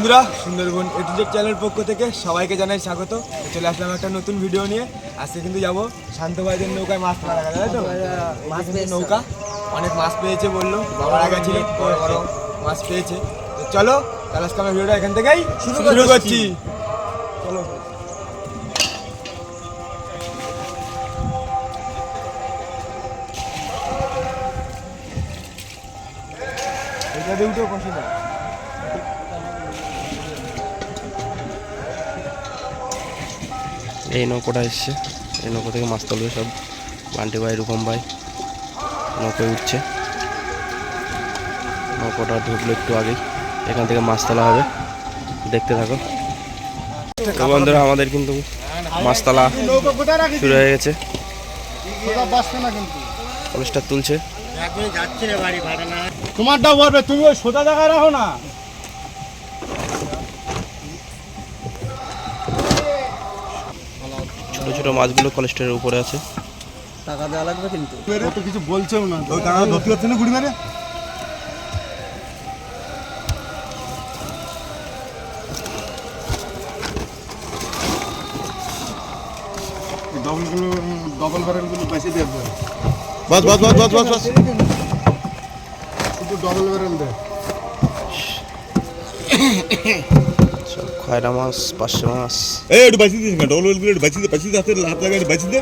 বন্ধুরা, সুন্দরবন এ to Z চ্যানেলের পক্ষ থেকে সবাইকে জানাই স্বাগত। চলে আসলাম একটা নতুন ভিডিও নিয়ে। আজকে কিন্তু যাবো শান্ত ভাইদের নৌকায় মাছ ধরা, দেখা যায় তো মাছ পেয়েছে, নৌকা অনেক মাছ পেয়েছে বললো, বাবার গেছিল বড় মাছ পেয়েছে। তো চলো তাহলে আজকে আমরা ভিডিওটা এখান থেকেই শুরু করছি। চলো এটা দিয়ে উঠেও কষে না। এই নৌকোটা এসছে, এই নৌকো থেকে মাছ তুলবে সব। বান্টি ভাই, রূপম ভাই নৌকোয় উঠছে। নৌকোটা ঢুকলো একটু আগেই, এখান থেকে মাছ তোলা হবে, দেখতে থাকো। বন্ধুরা, আমাদের কিন্তু মাছ তোলা শুরু হয়ে গেছে। কলেজটা তুলছে। তোমারটাও বলবে, তুমি ওই সোজা জায়গায় রাখো না। ছোট ছোট মাছগুলো কলেস্টারের উপরে আছে। টাকা দেওয়া লাগবে কিন্তু, ও তো কিছু বলছেও না। ওই টাকা ধরতে পারছে না, গুড়ি মেরে ডবল ব্যারেলগুলো বেশি দিয়ে দেবে। বাস বাস বাস বাস বাস বাস, শুধু ডবল ব্যারেল দে। খয়রা মাছ, পার্শে মাছ। এই একটু বাঁচিয়ে দিস না, ডবল গুলো একটু বাঁচিয়ে দে, বাঁচিয়ে দে, হাতে হাত লাগাই বাঁচিয়ে দে।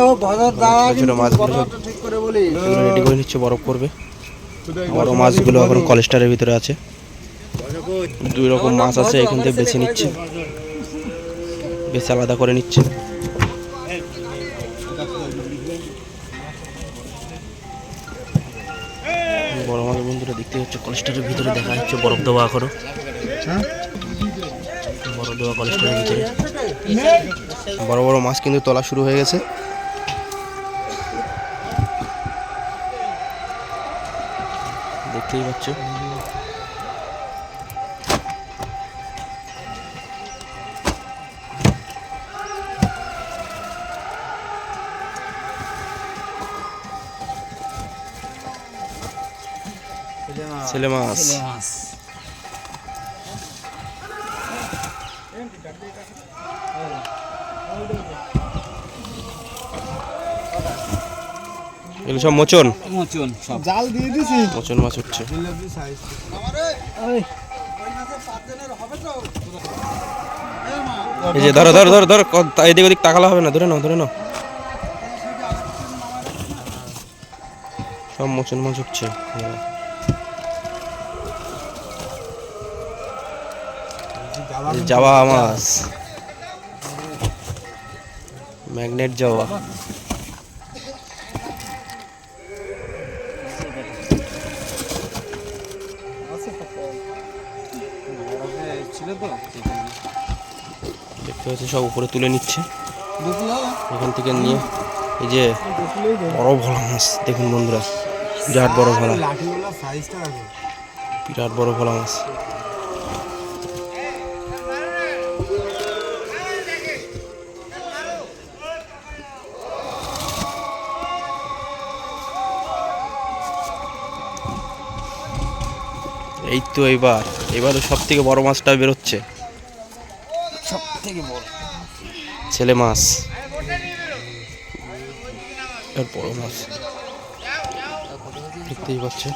ও বাজার দাও ছোট মাছগুলো সব ঠিক করে বলি, রেডি করে নিচ্ছে, বরফ করবে। বড় মাছগুলো এখন কলেস্টারের ভিতরে আছে। দুই রকম মাছ আছে, এখান থেকে বেছে নিচ্ছে, বেছে আলাদা করে নিচ্ছে। বড় মাছ বন্ধুরা দেখতে হচ্ছে, কলেস্টারের ভিতরে দেখা যাচ্ছে বরফ দেওয়া এখনো, বরফ দেওয়া কলেস্টারের ভিতরে। বড় বড় মাছ কিন্তু তোলা শুরু হয়ে গেছে। দেখতেই পাচ্ছ। ছেলে মাছ। এগুলো সব মোচন, জাল দিয়ে দিছি, মোচন মাছ উঠছে। এই যে ধরো ধরো ধরো ধরো, এদিক ওদিক তাকালে হবে না, ধরে নাও ধরে নাও। সব মোচন মাছ উঠছে। জাওয়া মাছ, ম্যাগনেট জাওয়া। দেখতে পাচ্ছি সব উপরে তুলে নিচ্ছে এখান থেকে নিয়ে। এই যে বড় ভোলা মাছ দেখুন বন্ধুরা, বিরাট বড় ভোলা, বিরাট বড় ভোলা মাছ। এই তো এবারে সব থেকে বড় মাছটা বেরোচ্ছে, সব থেকে বড় ছেলে মাছ, বড় মাছ দেখতেই পাচ্ছে।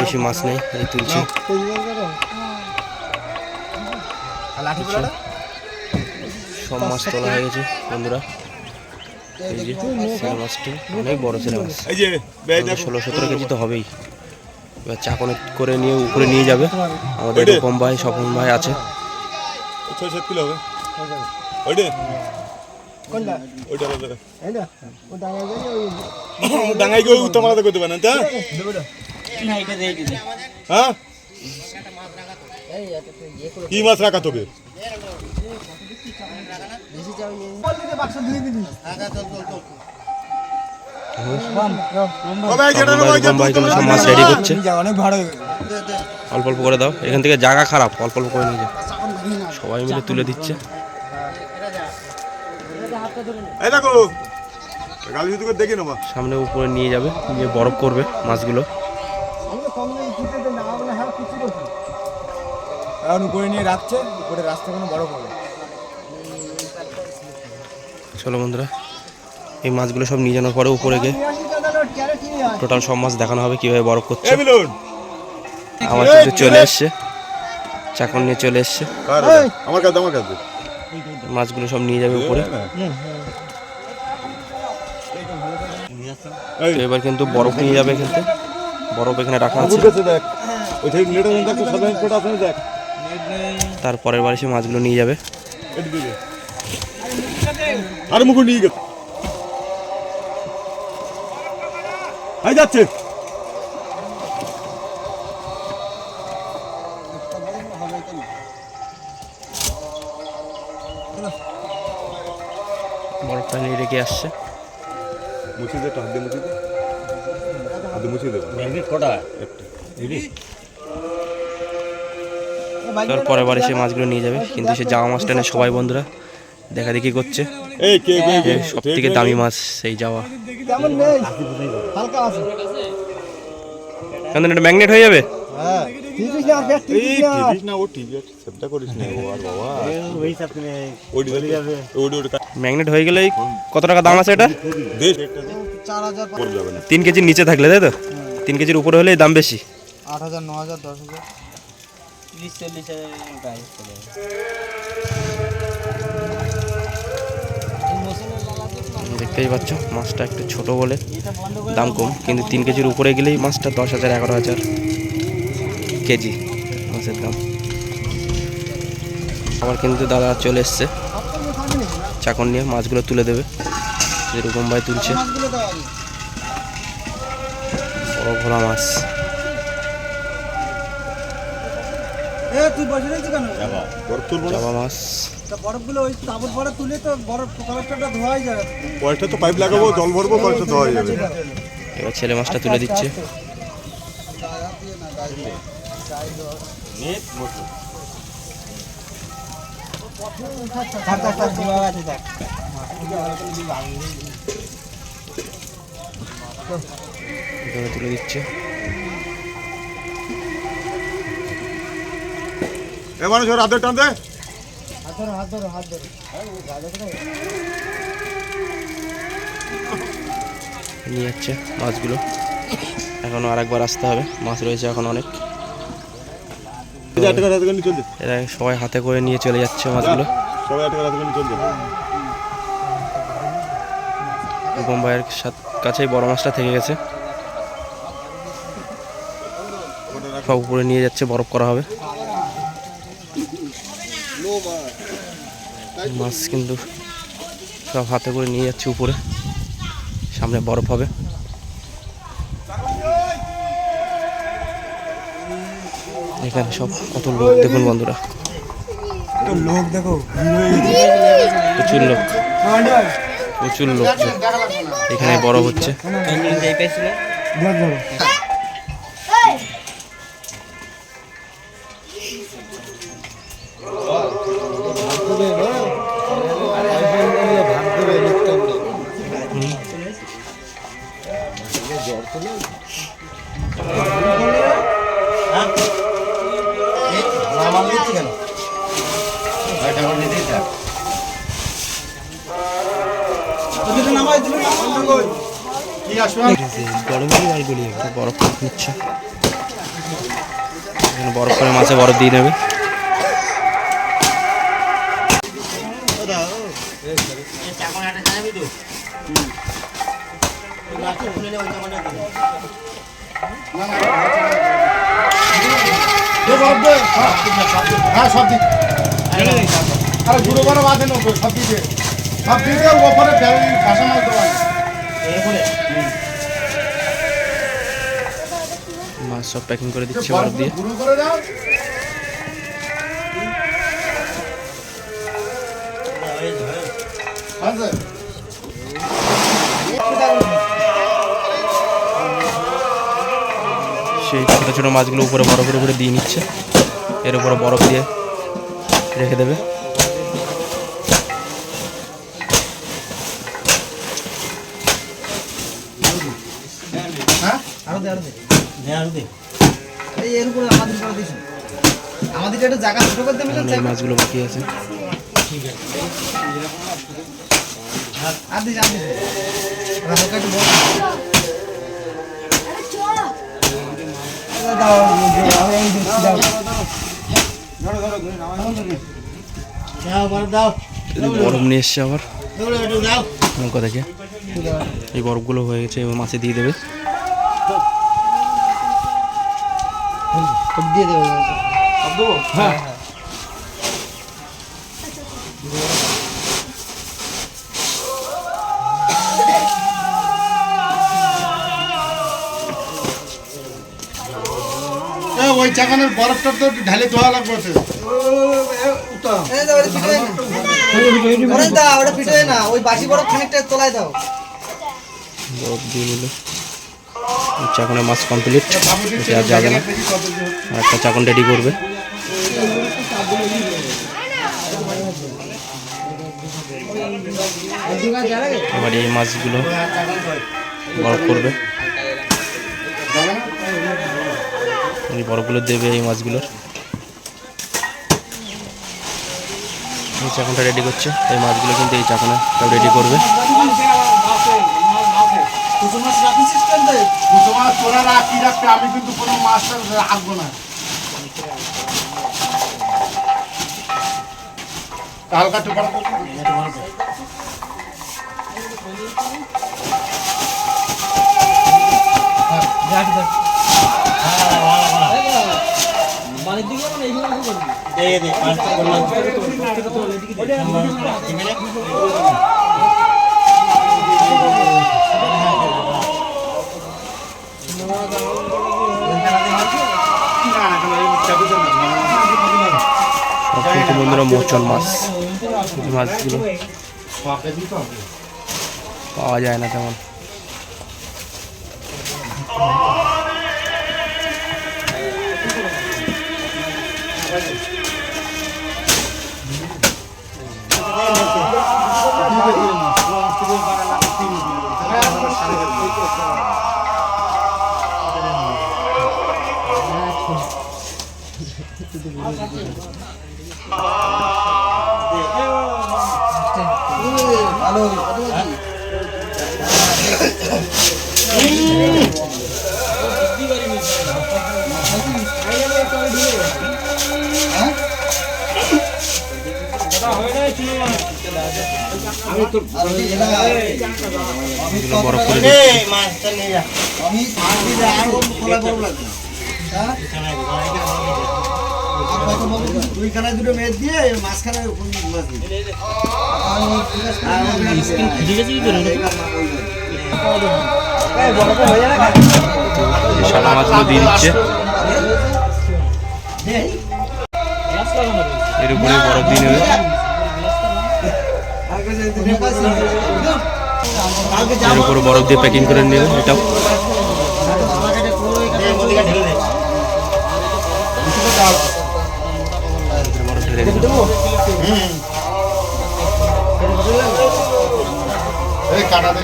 বেশি মাছ নেই, এই তুলছে। সব মাছ তোলা হয়ে গেছে বন্ধুরা। এই যে ছেলে মাছটি অনেক বড় ছেলে মাছ, 16-17 কেজি তো হবেই। এবার চাকনে করে নিয়ে উপরে নিয়ে যাবে। আমাদের রূপম ভাই, স্বপন ভাই আছে। 6-7 কিলো হবে ডাঙাই গিয়ে উত্তম আলাদা করতে পারেন। হ্যাঁ, কি মাছ রাখা তবে? মাছ রেডি করছে, অল্প অল্প করে দাও। এখান থেকে জায়গা খারাপ, অল্প অল্প করে নিয়ে যাও। সবাই মিলে তুলে দিচ্ছে। সামনে উপরে নিয়ে যাবে, নিয়ে বরফ করবে মাছগুলো। এখন উপরে নিয়ে রাখছে, উপরে রাস্তা কোনো বড় হবে। চলো বন্ধুরা, এই মাছগুলো সব নিয়ে যাওয়ার পরে উপরে গিয়ে টোটাল সব মাছ দেখানো হবে কীভাবে বরফ করছে। আমার কিন্তু চলে এসছে, চাকর নিয়ে চলে এসছে, আমার কাছে মাছগুলো সব নিয়ে যাবে উপরে। তো এবার কিন্তু বরফ নিয়ে যাবে, কিন্তু বরফ এখানে রাখা আছে। দেখ ওই সাইড নেট আছে, দেখ সাধারণ ফটো আছে, দেখ তারপরের বার এসে মাছগুলো নিয়ে যাবে। আর মুখ নিয়ে গেছে আই যাচ্ছে। বরফটা নিয়ে রেখে আসছে। মুছে দে, হাত দিয়ে মুছে দে, হাত দিয়ে মুছে দে। ম্যাগনেট কটা তার পরের বার এসে মাছগুলো নিয়ে যাবে। কিন্তু সে জামা মাছটা নিয়ে সবাই বন্ধুরা দেখা দেখি করছে। এই কে সব থেকে দামি মাছ সেই যাওয়া, এটা ম্যাগনেট হয়ে যাবে। ম্যাগনেট হয়ে গেলে কত টাকা দাম আছে এটা? 3 কেজির নিচে থাকলে, তাই তো? 3 কেজির উপরে হলে দাম বেশি। 8,000, 9,000, 10,000, 30-40 প্রাইস চলে যাবে। দেখতেই পাচ্ছ মাছটা একটু ছোট বলে দাম কম, কিন্তু 3 কেজির উপরে গেলেই মাছটা 10,000, 11,000 কেজি মাছের দাম। আবার কিন্তু দাদা চলে এসছে চাকর নিয়ে, মাছগুলো তুলে দেবে। যেরকম ভাই তুলছে বড় ভোলা মাছ। জাবা মাছ পয়সা তো পাইপ লাগাবো, জল ভরবো, পয়সা তো হয়ে যাবে। এবার ছেলে মাছটা তুলে দিচ্ছে। তুলে দিচ্ছে। মানুষ হাতে টান দে, নিয়ে যাচ্ছে মাছগুলো। এখনো আরেকবার আসতে হবে, মাছ রয়েছে এখন অনেক। এরা সবাই হাতে করে নিয়ে চলে যাচ্ছে মাছগুলো। বোম্বাইয়ের কাছেই বড় মাছটা থেকে গেছে, সব উপরে নিয়ে যাচ্ছে, বরফ করা হবে। মাছ কিন্তু সব হাতে করে নিয়ে যাচ্ছে উপরে, সামনে বরফ হবে। এখানে সব কত লোক দেখুন বন্ধুরা, লোক দেখো, প্রচুর লোক, প্রচুর লোক। এখানে বরফ হচ্ছে। বরফ নিচ্ছে, বরফ করে মাছে বরফ দিয়ে নেবে। মাছ সব প্যাকিং করে দিচ্ছে বরফ দিয়ে। সেই ছোটো ছোটো মাছগুলো উপরে বরফের উপরে দিয়ে নিচ্ছে, এর উপরে বরফ দিয়ে রেখে দেবে। আমাদের একটু জায়গা ছোট করতে মিলেন এই মাছগুলো বাকি আছে। আর দিস হালকা একটু বড় দাও আমি দিচ্ছি দাও দাও বড় দাও বরফ নিয়ে এসছে আবার নৌকা থেকে। এই বরফগুলো হয়ে গেছে, এবার মাছে দিয়ে দেবে। দিয়ে দেবো হ্যাঁ ওই চাকানের বরফটা তো ঢালে ধোয়া লাগবে। ওটা পিঠে না, ওই বাসি বরফ খানিকটা তোলায় দাও। বরফ দিয়ে দিলে চাকনের মাছ কমপ্লিট, আর যাবে না। আর একটা চাকন রেডি করবে। এবার এই মাছগুলো বরফ করবে, এই বরফগুলো দেবে এই মাছগুলোর। এই চাকনটা রেডি করছে, এই মাছগুলো কিন্তু এই চাকনে সব রেডি করবে। তোরা রাখি রাখবে, আমি কিন্তু কোনো মাছ রাখবো না। হালকা টুকরা বাড়ির দিকে মানে এইগুলো কিন্তু বন্ধুরা মোচন মাছ, এই মাছগুলো পাওয়া যায় না তেমন। ভালো বরফ করে দিচ্ছে। দুইখানায় দুটো মেয়ে দিয়ে মাঝখানে সাদা মাছগুলো দিয়ে দিচ্ছে, এর উপরে বরফ দিয়ে নেবে। এর উপরে বরফ দিয়ে প্যাকিং করে নেবে। এটাও বরফ ঢেলে দেবে।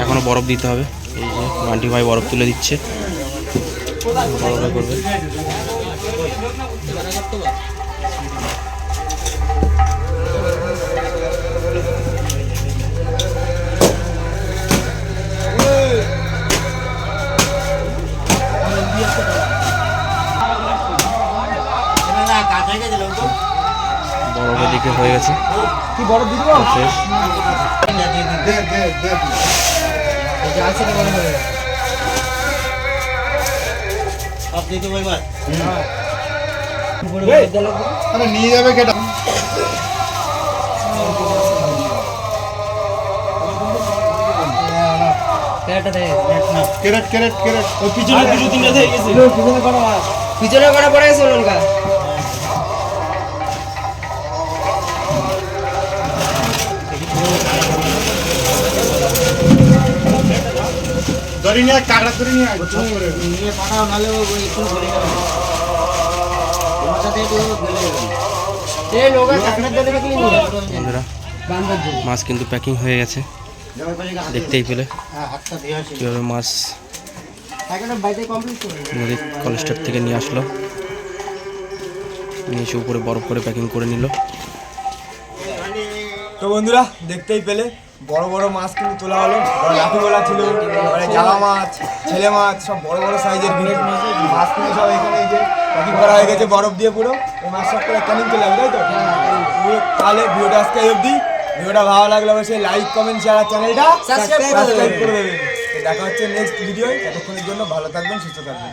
এখনো বরফ দিতে হবে। এই যে মান্টি ভাই বরফ তুলে দিচ্ছে, বরফে করবে। বরফ এদিকে হয়ে গেছে, কি বড় দিব শেষ। নিয়ে যাবে কেটা ক্যারেট ক্যারেট ক্যারেট ওই পিছনে দুটো তিনটা থেকে গেছে, পিছনে কটা পড়ে গেছে লঙ্কা। ধরে নিয়ে কাগড়া করে নিয়ে আয় নিয়ে পাঠাও, নালে ও একটু ধরে যাবে। তোমার সাথে একটু গেলে এই লোকা কাকড়া দিয়ে দেখি নি বন্ধুরা বান্ধব দিন মাছ কিন্তু প্যাকিং হয়ে গেছে, দেখতেই পেলে হাতটা দিয়ে আসি। কীভাবে মাছ একটা বাইতে কমপ্লিট করে নদীর কলেস্টার থেকে নিয়ে আসলো। নিয়ে এসে উপরে বরফ করে প্যাকিং করে নিল। তো বন্ধুরা দেখতেই পেলে বড় বড় মাছ কিন্তু তোলা হলো, লাঠিগোলা ছিল, মানে জালা মাছ, ছেলে মাছ, সব বড় বড় সাইজের ভিড়ের মাছ কিন্তু সব এখানে এই যে প্যাকিং করা হয়ে গেছে বরফ দিয়ে পুরো। এই মাছ সব করে ক্যানিং চলে যাবে, তাই তো? পুরো তাহলে ভিডিওটা আজকে অবধি। ভিডিওটা ভালো লাগলে অবশ্যই লাইক কমেন্ট শেয়ার আর চ্যানেলটা সাবস্ক্রাইব করে দেবেন। দেখা হচ্ছে নেক্সট ভিডিও। ততক্ষণের জন্য ভালো থাকবেন, সুস্থ থাকবেন।